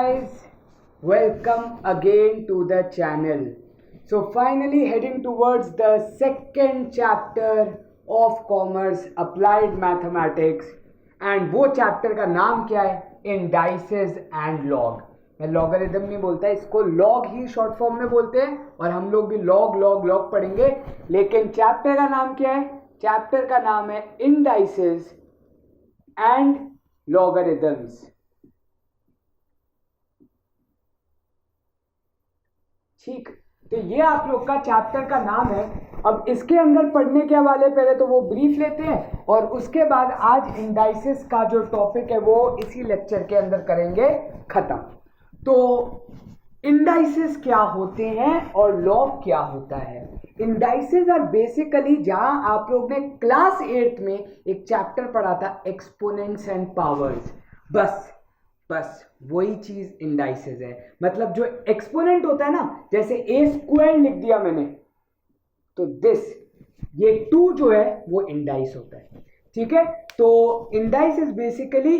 guys, welcome again to the channel. So finally heading towards the second chapter of Commerce Applied Mathematics and वो chapter का नाम क्या है? Indices and log. मैं logarithm नहीं बोलता, इसको लॉग ही शॉर्ट फॉर्म में बोलते हैं और हम लोग भी लॉग लॉग लॉग पढ़ेंगे. लेकिन चैप्टर का नाम क्या है? चैप्टर का नाम है इंडाइसेस एंड लॉगरिथम्स. ठीक, तो ये आप लोग का चैप्टर का नाम है. अब इसके अंदर पढ़ने के वाले पहले तो वो ब्रीफ लेते हैं और उसके बाद आज इंडाइसेस का जो टॉपिक है वो इसी लेक्चर के अंदर करेंगे खत्म. तो इंडाइसेस क्या होते हैं और लॉग क्या होता है? इंडाइसेस आर बेसिकली, जहां आप लोग ने क्लास 8 में एक चैप्टर पढ़ा था एक्सपोनेंट्स एंड पावर्स, बस वही चीज इंडाइसेस है. मतलब जो एक्सपोनेंट होता है ना, जैसे ए स्क्वायर लिख दिया मैंने, तो ये 2 जो है वो इंडाइस होता है. ठीक है, तो इंडाइस इज बेसिकली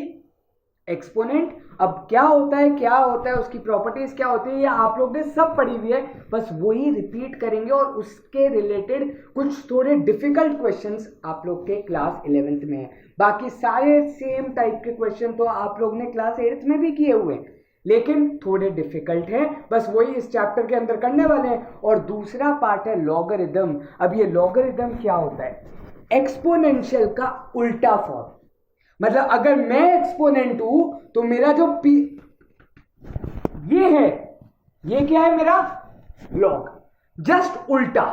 एक्सपोनेंट. अब क्या होता है उसकी प्रॉपर्टीज क्या होती है, ये आप लोग ने सब पढ़ी हुई है, बस वही रिपीट करेंगे और उसके रिलेटेड कुछ थोड़े डिफिकल्ट क्वेश्चंस आप लोग के क्लास 11th में है. बाकी सारे सेम टाइप के क्वेश्चन तो आप लोग ने क्लास 8th में भी किए हुए हैं, लेकिन थोड़े डिफिकल्ट है, बस वही इस चैप्टर के अंदर करने वाले हैं. और दूसरा पार्ट है लॉगरिथम. अब ये लॉगरिथम क्या होता है? एक्सपोनेंशियल का उल्टा फॉर्म. मतलब अगर मैं एक्सपोनेंट हूं तो मेरा जो ये है, ये क्या है मेरा? लॉग. जस्ट उल्टा.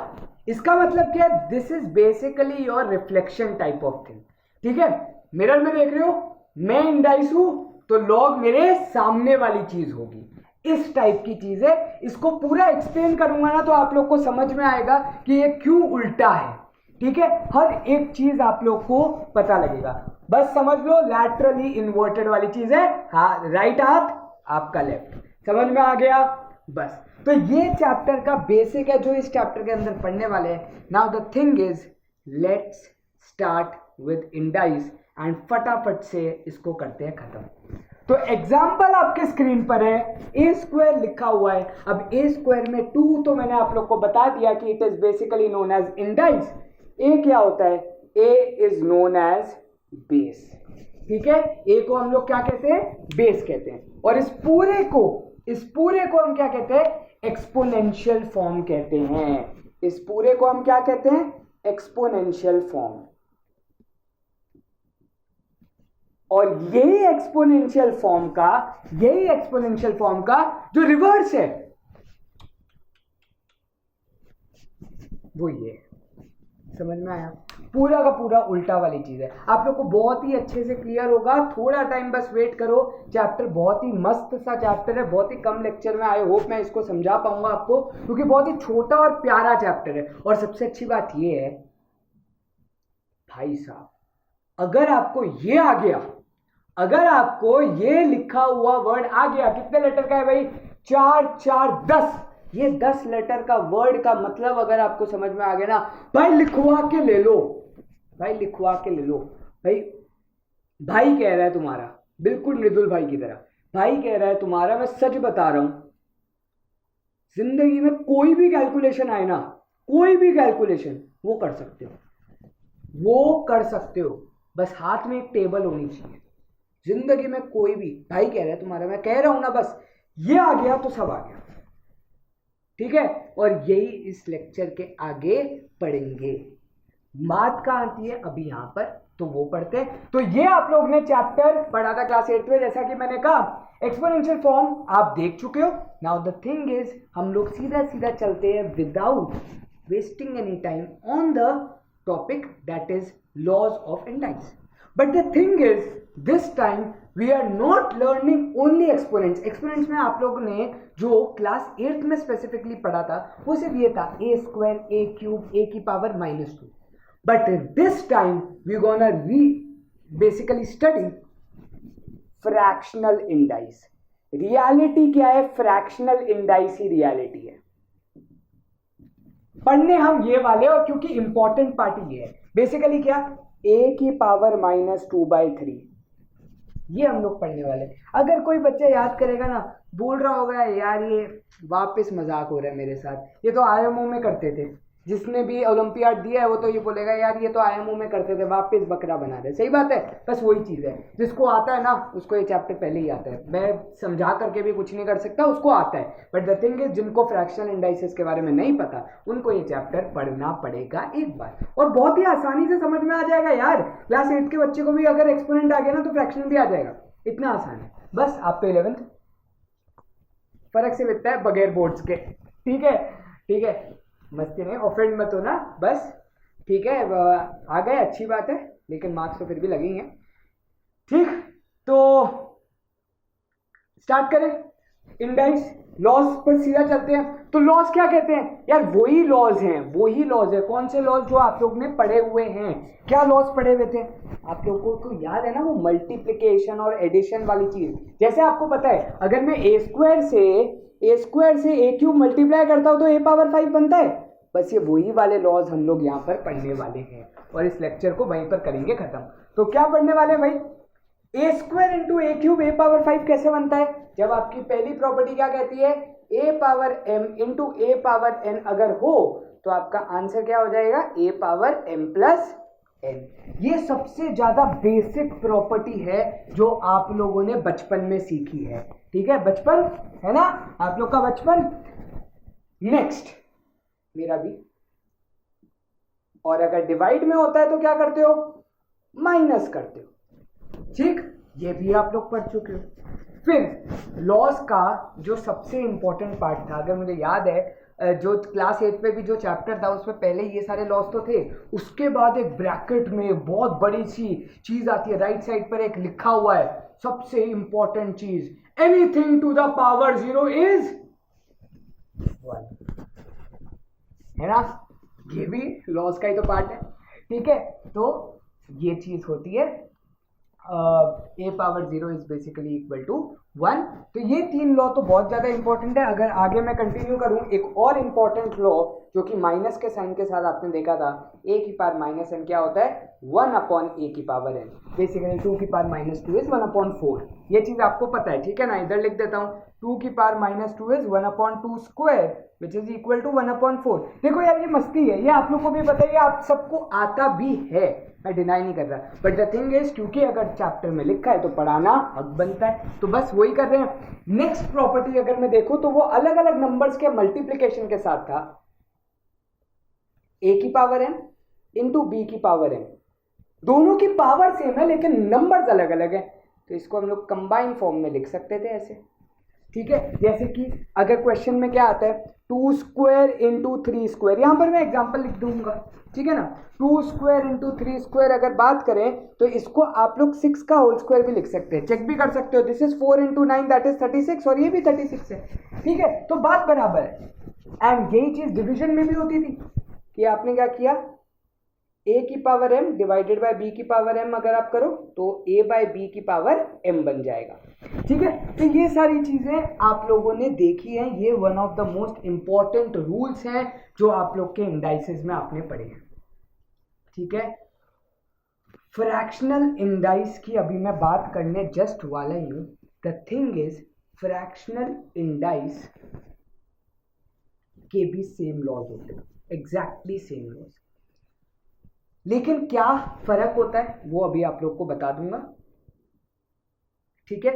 इसका मतलब क्या है? This is basically your reflection type of thing. ठीक है, मिरर में देख रहे हो, मैं इंडाइस हूं तो लॉग मेरे सामने वाली चीज होगी. इस टाइप की चीज है. इसको पूरा एक्सप्लेन करूंगा ना तो आप लोग को समझ में आएगा कि ये क्यों उल्टा है. ठीक है, हर एक चीज आप लोग को पता लगेगा. बस समझ लो, लैटरली इन्वर्टेड वाली चीज है. हाँ, राइट हाथ आपका लेफ्ट. समझ में आ गया? बस. तो ये चैप्टर का बेसिक है जो इस चैप्टर के अंदर पढ़ने वाले हैं. Now the thing is, let's start with indices and फटाफट से इसको करते हैं खत्म. तो एग्जाम्पल आपके स्क्रीन पर है, ए स्क्वायर लिखा हुआ है. अब ए स्क्वायर में 2 तो मैंने आप लोग को बता दिया कि it is basically known as indices. A क्या होता है? A is known as base. ठीक है, ए को हम लोग क्या कहते हैं? बेस कहते हैं. और इस पूरे को हम क्या कहते हैं? एक्सपोनेंशियल फॉर्म कहते हैं. इस पूरे को हम क्या कहते हैं? Exponential form. और यही एक्सपोनेंशियल फॉर्म का जो रिवर्स है वो ये. समझ में आया? पूरा का पूरा उल्टा वाली चीज है. आप लोग को बहुत ही अच्छे से क्लियर होगा. थोड़ा टाइम बस वेट करो. चैप्टर बहुत ही मस्त सा चैप्टर है. बहुत ही कम लेक्चर में आई होप मैं इसको समझा पाऊंगा आपको, क्योंकि बहुत ही छोटा और प्यारा चैप्टर है. और सबसे अच्छी बात ये है भाई साहब, अगर आपको ये आ गया, अगर आपको ये लिखा हुआ वर्ड आ गया, कितने लेटर का है भाई? 4 4 10. ये 10 लेटर का वर्ड का मतलब अगर आपको समझ में आ गया ना, भाई लिखवा के ले लो. भाई कह रहा है तुम्हारा, बिल्कुल मृदुल भाई की तरह. भाई कह रहा है तुम्हारा, मैं सच बता रहा हूं, जिंदगी में कोई भी कैलकुलेशन आए ना, कोई भी कैलकुलेशन वो कर सकते हो. बस हाथ में एक टेबल होनी चाहिए. जिंदगी में कोई भी, भाई कह रहा है तुम्हारा, मैं कह रहा हूं ना, बस ये आ गया तो सब आ गया. ठीक है, और यही इस लेक्चर के आगे पढ़ेंगे. बात कहां आती है अभी यहां पर, तो वो पढ़ते हैं. तो ये आप लोग ने चैप्टर पढ़ा था क्लास 8 में, जैसा कि मैंने कहा एक्सपोनेंशियल फॉर्म आप देख चुके हो. नाउ द थिंग इज, हम लोग सीधा चलते हैं without wasting any time on the topic, that is laws of indices. But the thing is, this time we are not learning only exponents. Exponents में आप लोगों ने जो क्लास 8 में स्पेसिफिकली पढ़ा था वो सिर्फ ये था, ए स्क्वायर, ए क्यूब, ए की power -2. But this time we gonna basically study fractional indices. Reality क्या है? फ्रैक्शनल इंडाइस ही रियलिटी है. पढ़ने हम ये वाले, और क्योंकि इंपॉर्टेंट पार्ट ये है बेसिकली क्या, ए की पावर -2/3, ये हम लोग पढ़ने वाले. अगर कोई बच्चा याद करेगा ना बोल रहा होगा यार ये वापस मजाक हो रहा है मेरे साथ, ये तो आईएमओ में करते थे, जिसने भी ओलंपियाड दिया है वो तो ये बोलेगा यार ये तो आईएमओ में करते थे, वापस बकरा बना रहे। सही बात है, बस वही चीज़ है, जिसको आता है ना उसको ये चैप्टर पहले ही आता है, मैं समझा करके भी कुछ नहीं कर सकता, उसको आता है। बट द थिंग इज जिनको फ्रैक्शनल इंडाइसेस के बारे में नहीं पता उनको ये चैप्टर पढ़ना पड़ेगा एक बार, और बहुत ही आसानी से समझ में आ जाएगा यार। क्लास 8 के बच्चे को भी अगर एक्सपोनेंट आ गया ना तो फ्रैक्शन भी आ जाएगा, इतना आसान है। बस आप पे 11th फर्क से बिकता है बगैर बोर्ड्स के, ठीक है ठीक है, मस्ती नहीं, ऑफेंड मत होना बस, ठीक है। आ गए अच्छी बात है, लेकिन मार्क्स तो फिर भी लगेंगे, ठीक। तो स्टार्ट करें इंडाइस लॉज पर सीधा चलते हैं। तो लॉज क्या कहते हैं यार, वही लॉज हैं, वही लॉज है। कौन से लॉज जो आप लोग ने पढ़े हुए हैं, क्या लॉज पढ़े हुए थे आप लोगों को याद है ना, वो मल्टीप्लिकेशन और एडिशन वाली चीज। जैसे आपको पता है अगर मैं ए स्क्वायर से ए क्यूब मल्टीप्लाई करता हूं तो ए पावर 5 बनता है। बस ये वही वाले लॉज हम लोग यहाँ पर पढ़ने वाले हैं और इस लेक्चर को वहीं पर करेंगे खत्म। तो क्या पढ़ने वाले हैं भाई, ए स्क्वायर इंटू ए क्यूब ए पावर 5 कैसे बनता है, जब आपकी पहली प्रॉपर्टी क्या कहती है A power M into A power N अगर हो तो आपका आंसर क्या हो जाएगा ए पावर एम प्लस एन। ये सबसे ज्यादा बेसिक प्रॉपर्टी है जो आप लोगों ने बचपन में सीखी है, ठीक है, बचपन है ना आप लोग का बचपन। नेक्स्ट मेरा भी, और अगर डिवाइड में होता है तो क्या करते हो, माइनस करते हो, ठीक, ये भी आप लोग पढ़ चुके हो। फिर लॉस का जो सबसे इंपॉर्टेंट पार्ट था, अगर मुझे याद है जो क्लास 8 में भी जो चैप्टर था उसमें पहले ये सारे लॉस तो थे, उसके बाद एक ब्रैकेट में बहुत बड़ी सी चीज आती है, राइट साइड पर एक लिखा हुआ है सबसे इंपॉर्टेंट चीज, anything to the power 0 is 1, है ना, ये भी लॉस का ही तो पार्ट है, ठीक है। तो ये चीज होती है A power 0 is basically equal to 1। तो ये 3 लॉ तो बहुत ज्यादा इंपॉर्टेंट है। अगर आगे मैं कंटिन्यू करूं, एक और इंपॉर्टेंट लॉ जो कि माइनस के साइन के साथ आपने देखा था, ए की पावर माइनस एन क्या होता है 1 अपॉन ए की पावर एन, बेसिकली 2 की पावर माइनस 2 इज 1 अपॉन 4। ये चीज आपको पता है, ठीक है ना, इधर लिख देता हूं 2 की power minus 2 is 1 upon 2 square which is equal to 1 upon 4। देखो यार ये मस्ती है, ये आप लोग को भी पता है, आप सबको आता भी है, मैं डिनाई नहीं कर रहा, बट द थिंग इज क्योंकि अगर चैप्टर में लिखा है तो पढ़ाना हक बनता है, तो बस वही कर रहे हैं। नेक्स्ट प्रॉपर्टी अगर मैं देखूं तो वो अलग अलग नंबर्स के मल्टीप्लिकेशन के साथ था, ए की पावर एन इंटू बी की पावर एन, दोनों की पावर सेम है लेकिन नंबर्स अलग अलग है, तो इसको हम लोग कंबाइन फॉर्म में लिख सकते थे ऐसे, ठीक है। जैसे कि अगर क्वेश्चन में क्या आता है 2 स्क्वायर इंटू 3 स्क्वायर, यहां पर मैं एग्जांपल लिख दूंगा, ठीक है ना, 2 स्क्वायर इंटू 3 स्क्वायर अगर बात करें तो इसको आप लोग 6 का होल स्क्वायर भी लिख सकते हैं, चेक भी कर सकते हो, this is 4 into 9 that is 36 और ये भी 36 है, ठीक है, तो बात बराबर है। एंड यही चीज डिवीजन में भी होती थी कि आपने क्या किया a की power m divided by b की पावर m अगर आप करो तो a बाय b की पावर m बन जाएगा, ठीक है। तो ये सारी चीजें आप लोगों ने देखी हैं, ये one of the most important rules हैं जो आप लोग के इंडाइसेस में आपने पढ़े हैं, ठीक है। फ्रैक्शनल इंडाइस की अभी मैं बात करने जस्ट वाला ही हूं। The thing is fractional indices के भी सेम लॉज होते हैं, एग्जैक्टली सेम लॉज, लेकिन क्या फर्क होता है वो अभी आप लोग को बता दूंगा, ठीक है।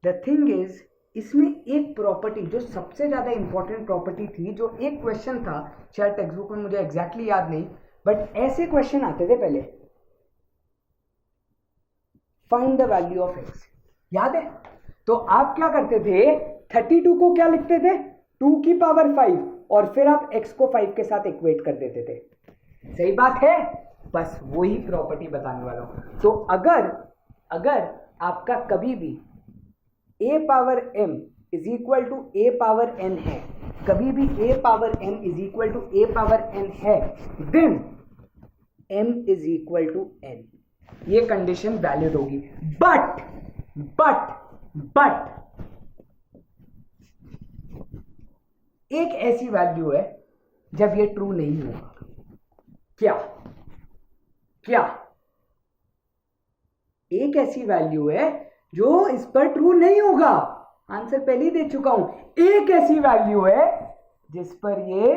द थिंग इज इसमें एक प्रॉपर्टी जो सबसे ज्यादा इंपॉर्टेंट प्रॉपर्टी थी, जो एक क्वेश्चन था शायद टेक्स्ट बुक में, मुझे एग्जैक्टली याद नहीं, बट ऐसे क्वेश्चन आते थे पहले, find the value of x, याद है। तो आप क्या करते थे 32 को क्या लिखते थे 2 की पावर 5 और फिर आप x को 5 के साथ इक्वेट कर देते थे, सही बात है, बस वही प्रॉपर्टी बताने वाला हूं। तो अगर आपका कभी भी a power m is equal to a power n है, कभी भी a power m is equal to a power n है, then m is equal to n, ये कंडीशन वैलिड होगी। बट एक ऐसी वैल्यू है जब ये ट्रू नहीं होगा, क्या एक ऐसी वैल्यू है जो इस पर ट्रू नहीं होगा, आंसर पहले ही दे चुका हूं, एक ऐसी वैल्यू है जिस पर ये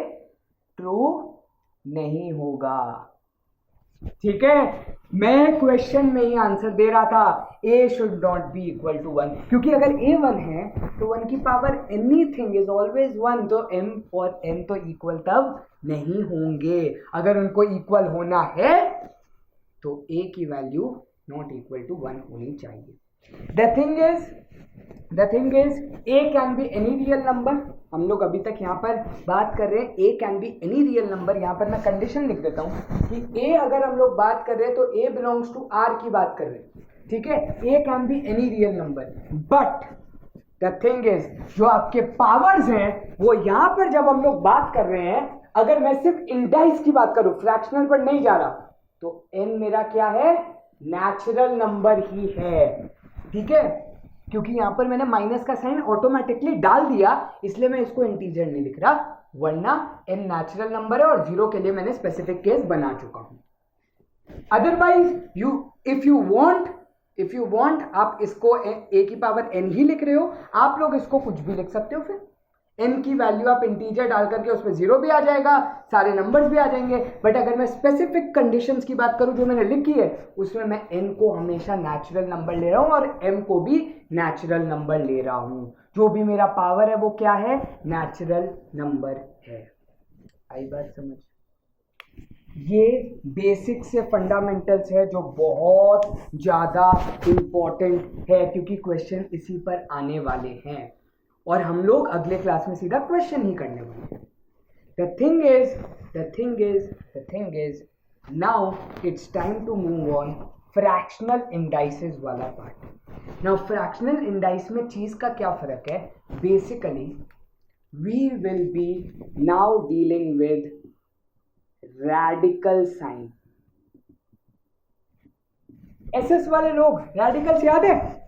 ट्रू नहीं होगा। ठीक है, मैं क्वेश्चन में ही आंसर दे रहा था, a should not be equal to 1, क्योंकि अगर a 1 है तो 1 की पावर एनीथिंग इज ऑलवेज 1, तो m और n तो इक्वल तब नहीं होंगे। अगर उनको इक्वल होना है तो a की वैल्यू नॉट इक्वल टू 1 होनी चाहिए। The thing is a can be any real number. हम लोग अभी तक यहाँ पर बात कर रहे हैं a can be any real number. यहाँ पर मैं कंडीशन लिख देता हूँ कि a अगर हम लोग बात कर रहे हैं तो a बिलोंग्स टू r की बात कर रहे हैं। ठीक है, a can be any real number, but the thing is जो आपके पावर्स हैं वो यहाँ पर जब हम लोग बात कर रहे हैं, अगर मैं सिर्फ इंडाइस की बात करूं, फ्रैक्शनल पर नहीं जा रहा, तो n मेरा क्या है, नेचुरल नंबर ही है। ठीक है, क्योंकि यहां पर मैंने माइनस का साइन ऑटोमेटिकली डाल दिया, इसलिए मैं इसको इंटीजर नहीं लिख रहा, वरना n नेचुरल नंबर है और 0 के लिए मैंने स्पेसिफिक केस बना चुका हूं। अदरवाइज इफ यू वांट आप इसको a की पावर n ही लिख रहे हो, आप लोग इसको कुछ भी लिख सकते हो। फिर n की वैल्यू आप इंटीजर डाल करके उसमें 0 भी आ जाएगा, सारे नंबर्स भी आ जाएंगे। बट अगर मैं स्पेसिफिक कंडीशंस की बात करूं जो मैंने लिखी है, उसमें मैं n को हमेशा नेचुरल नंबर ले रहा हूं और m को भी नेचुरल नंबर ले रहा हूं। जो भी मेरा पावर है वो क्या है, नेचुरल नंबर है। आई बात समझ? ये बेसिक से फंडामेंटल्स है जो बहुत ज्यादा इंपॉर्टेंट है, क्योंकि क्वेश्चन इसी पर आने वाले हैं और हम लोग अगले क्लास में सीधा क्वेश्चन ही करने वाले हैं। The thing is now it's time to move on fractional indices वाला पार्ट। नाउ फ्रैक्शनल इंडाइस में चीज का क्या फर्क है, basically we will be now dealing with radical sign. SS वाले लोग रैडिकल्स याद है?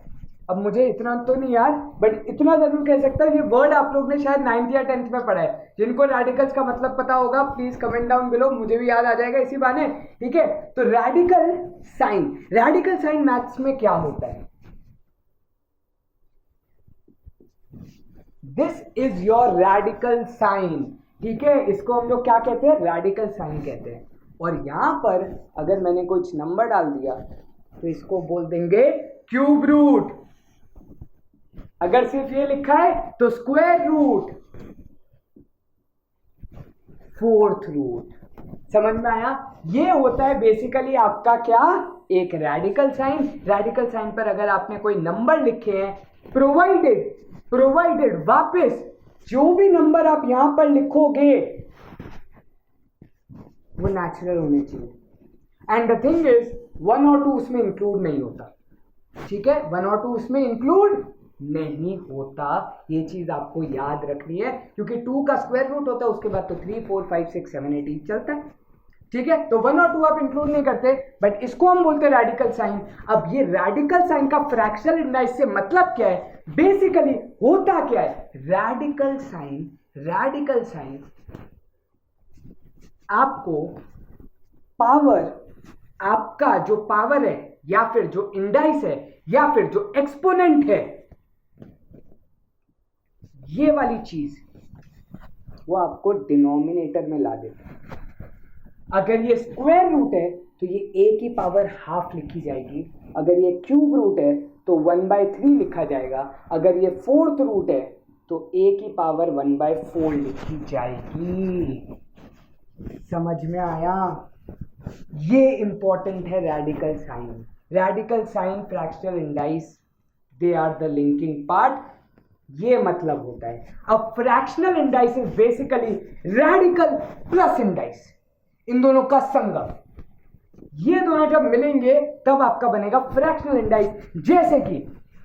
अब मुझे इतना तो नहीं याद, बट इतना जरूर कह सकता हूं, ये वर्ड आप लोग ने शायद 9th या 10th में पढ़ा है। जिनको रैडिकल्स का मतलब पता होगा प्लीज कमेंट डाउन बिलो, मुझे भी याद आ जाएगा इसी बहाने। ठीक है, तो रैडिकल साइन मैथ्स में क्या होता है, this is your radical sign. ठीक है, इसको हम लोग क्या कहते हैं, रैडिकल साइन कहते हैं। और यहां पर अगर मैंने कुछ नंबर डाल दिया तो इसको बोल देंगे क्यूब रूट। अगर सिर्फ ये लिखा है तो स्क्वायर रूट, फोर्थ रूट। समझ में आया? ये होता है बेसिकली आपका क्या, एक रैडिकल साइन। रैडिकल साइन पर अगर आपने कोई नंबर लिखे हैं, प्रोवाइडेड वापस जो भी नंबर आप यहां पर लिखोगे वो नेचुरल होने चाहिए। एंड द थिंग इज 1 और 2 उसमें इंक्लूड नहीं होता। ठीक है, 1 और 2 उसमें इंक्लूड नहीं होता, ये चीज आपको याद रखनी है, क्योंकि 2 का स्क्वायर रूट होता है, उसके बाद तो 3 4 5 6 7 8 8 चलता है। ठीक है, तो 1 और 2 आप इंक्लूड नहीं करते, बट इसको हम बोलते हैं रैडिकल साइन। अब ये रैडिकल साइन का फ्रैक्शनल इंडाइस से मतलब क्या है, बेसिकली होता क्या है, रैडिकल साइन आपको पावर, आपका जो पावर है या फिर जो इंडाइस है या फिर जो एक्सपोनेंट है, ये वाली चीज वो आपको डिनोमिनेटर में ला देता है। अगर ये स्क्वायर रूट है तो ये a की पावर हाफ लिखी जाएगी, अगर ये क्यूब रूट है तो 1/3 लिखा जाएगा, अगर ये फोर्थ रूट है तो a की पावर 1/4 लिखी जाएगी। समझ में आया? ये इंपॉर्टेंट है radical sign fractional indices, they are the linking part. ये मतलब होता है, अब fractional indices is basically radical plus indices, इन दोनों का संगम। ये दोनों जब मिलेंगे तब आपका बनेगा फ्रैक्शनल इंडाइस। जैसे कि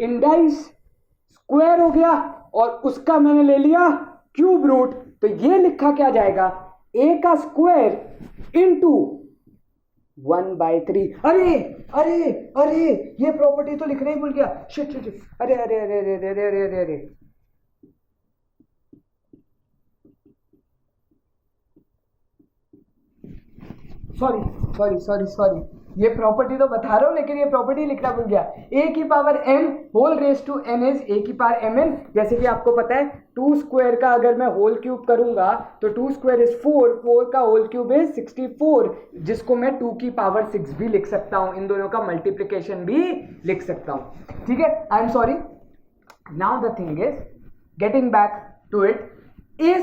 इंडाइस स्क्वायर हो गया और उसका मैंने ले लिया क्यूब रूट, तो ये लिखा क्या जाएगा, a का स्क्वायर इंटू 1/3। अरे अरे अरे ये प्रॉपर्टी तो लिखना ही भूल गया, शिट। अरे अरे अरे अरे अरे अरे अरे अरे सॉरी, ये प्रॉपर्टी तो बता रहा हूँ लेकिन ये प्रॉपर्टी लिखना भूल गया। a की power m whole raise to n is a की पावर mn। जैसे कि आपको पता है 2 स्क्वायर का अगर मैं होल क्यूब करूंगा तो 2 स्क्वायर इज 4, 4 का होल क्यूब इज 64, जिसको मैं 2 की पावर 6 भी लिख सकता हूं, इन दोनों का मल्टीप्लिकेशन भी लिख सकता हूं। ठीक है, I am sorry. Now the thing is getting back to it, a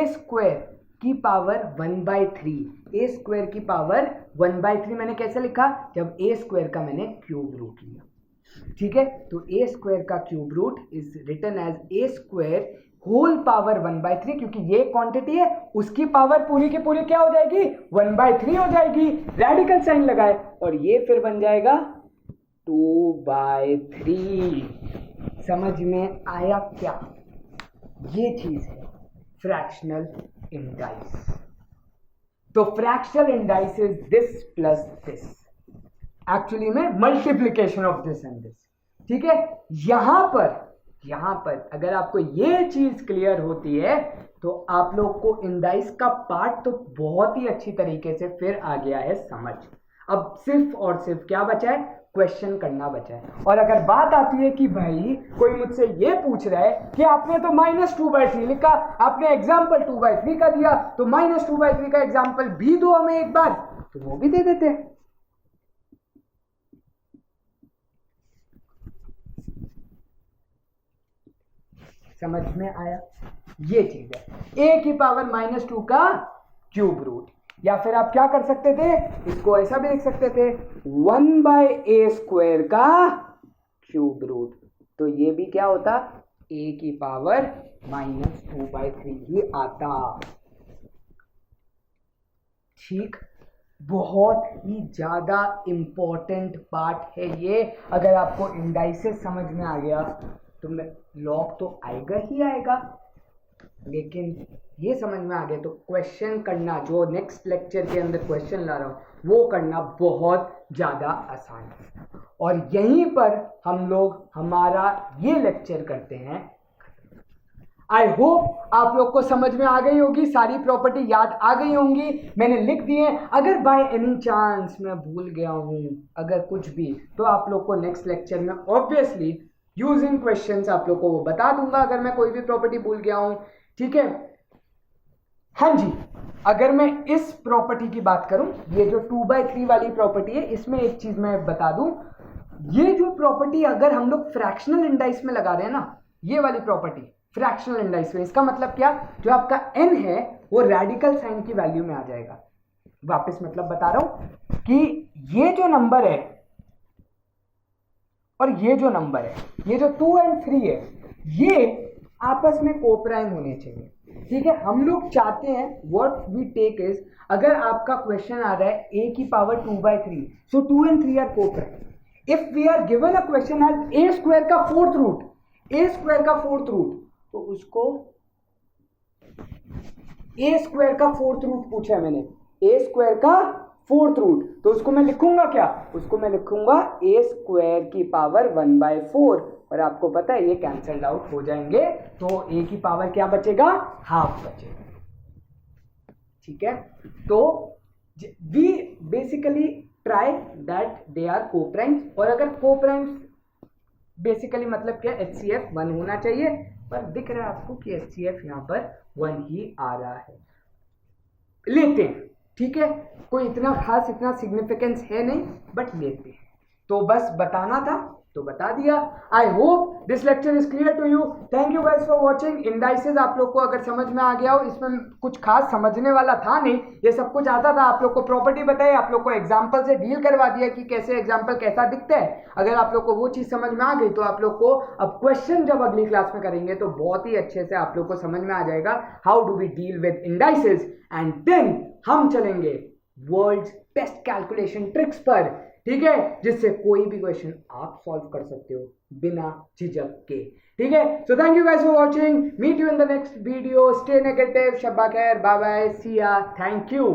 square की पावर 1/3, a स्क्वायर की पावर 1/3 मैंने कैसे लिखा, जब a स्क्वायर का मैंने क्यूब रूट लिया। ठीक है, तो a स्क्वायर का cube root is written as a square whole power 1/3, क्योंकि ये क्वांटिटी है उसकी पावर पूरी की पूरी क्या हो जाएगी, 1/3 हो जाएगी। रेडिकल साइन लगाए और ये फिर बन जाएगा 2/3। समझ में आया क्या? ये चीज है फ्रैक्शनल इंडाइस। तो fractional indices is this plus this, actually में multiplication of this and this. ठीक है, यहां पर अगर आपको ये चीज क्लियर होती है तो आप लोग को इंडाइस का पार्ट तो बहुत ही अच्छी तरीके से फिर आ गया है समझ। अब सिर्फ और सिर्फ क्या बचा है, क्वेश्चन करना बचा है। और अगर बात आती है कि भाई कोई मुझसे ये पूछ रहा है कि आपने तो -2/3 लिखा, आपने एग्जाम्पल 2/3 का दिया, तो -2/3 का एग्जाम्पल भी दो हमें एक बार, तो वो भी दे देते हैं। समझ में आया? ये चीज है a की पावर -2 का क्यूब रूट, या फिर आप क्या कर सकते थे, इसको ऐसा भी लिख सकते थे 1/a स्क्वायर का क्यूब रूट। तो ये भी क्या होता, a की पावर -2/3 ही आता। ठीक, बहुत ही ज्यादा इंपॉर्टेंट पार्ट है ये। अगर आपको इंडाइसेस समझ में आ गया तो लॉग तो आएगा ही आएगा, लेकिन ये समझ में आ गया तो क्वेश्चन करना, जो नेक्स्ट लेक्चर के अंदर क्वेश्चन ला रहा हूं वो करना बहुत ज्यादा आसान है। और यहीं पर हम लोग हमारा ये लेक्चर करते हैं। आई होप आप लोग को समझ में आ गई होगी, सारी प्रॉपर्टी याद आ गई होंगी, मैंने लिख दिए। अगर बाय एनी चांस मैं भूल गया हूं अगर कुछ भी, तो आप लोग को नेक्स्ट लेक्चर में ऑब्वियसली यूजिंग क्वेश्चंस आप लोग को वो बता दूंगा अगर मैं कोई भी प्रॉपर्टी भूल गया हूं। ठीक है, हाँ जी। अगर मैं इस प्रॉपर्टी की बात करूं, ये जो 2/3 वाली प्रॉपर्टी है, इसमें एक चीज मैं बता दूं, ये जो प्रॉपर्टी अगर हम लोग फ्रैक्शनल इंडाइस में लगा रहे हैं ना, ये वाली प्रॉपर्टी फ्रैक्शनल इंडाइस में, इसका मतलब क्या, जो आपका n है वो रेडिकल साइन की वैल्यू में आ जाएगा। वापस मतलब बता रहा हूं कि ये जो नंबर है और ये जो नंबर है, ये जो 2 और 3 है, ये आपस में कोप्राइम होने चाहिए। ठीक है, हम लोग चाहते हैं व्हाट वी टेक इज, अगर आपका क्वेश्चन आ रहा है a की पावर 2/3, सो 2 और 3 are coprime. If we are given a question as a square का फोर्थ रूट, a स्क्वायर का फोर्थ रूट, तो उसको a स्क्वायर का फोर्थ रूट पूछा है मैंने, a स्क्वायर का फोर्थ रूट, तो उसको मैं लिखूंगा क्या, उसको मैं लिखूंगा a स्क्वायर की पावर 1/4, और आपको पता है ये कैंसल्ड आउट हो जाएंगे, तो a की पावर क्या बचेगा, हाफ बचेगा। ठीक है, तो we basically try that they are coprimes, और अगर कोप्राइम्स बेसिकली मतलब क्या, HCF 1 होना चाहिए, पर दिख रहा है आपको कि HCF यहाँ पर 1 ही आ रहा है, लेते हैं। ठीक है, कोई इतना खास इतना सिग्निफिकेंस है नहीं, बट लेते हैं। तो बस बताना था तो बता दिया। I hope this lecture is clear to you. Thank you guys for watching. Indices आप लोग को अगर समझ में आ गया हो, इसमें कुछ खास समझने वाला था नहीं, ये सब कुछ आता था। आप लोग को प्रॉपर्टी बताई, आप लोग को एग्जांपल से डील करवा दिया कि कैसे एग्जांपल कैसा दिखता है। अगर आप लोग को वो चीज समझ में आ गई तो आप लोग को अब क्वेश्चन जब अगली क्लास में करेंगे तो बहुत ही अच्छे से आप लोग को समझ में आ जाएगा how do we deal with indices, and then हम चलेंगे वर्ल्ड्स बेस्ट कैलकुलेशन ट्रिक्स पर। ठीक है, जिससे कोई भी क्वेश्चन आप सॉल्व कर सकते हो बिना झिझक के। ठीक है, so thank you guys for watching, meet you in the next video, stay negative, शब्बा खैर, बाय बाय, सी या, थैंक यू।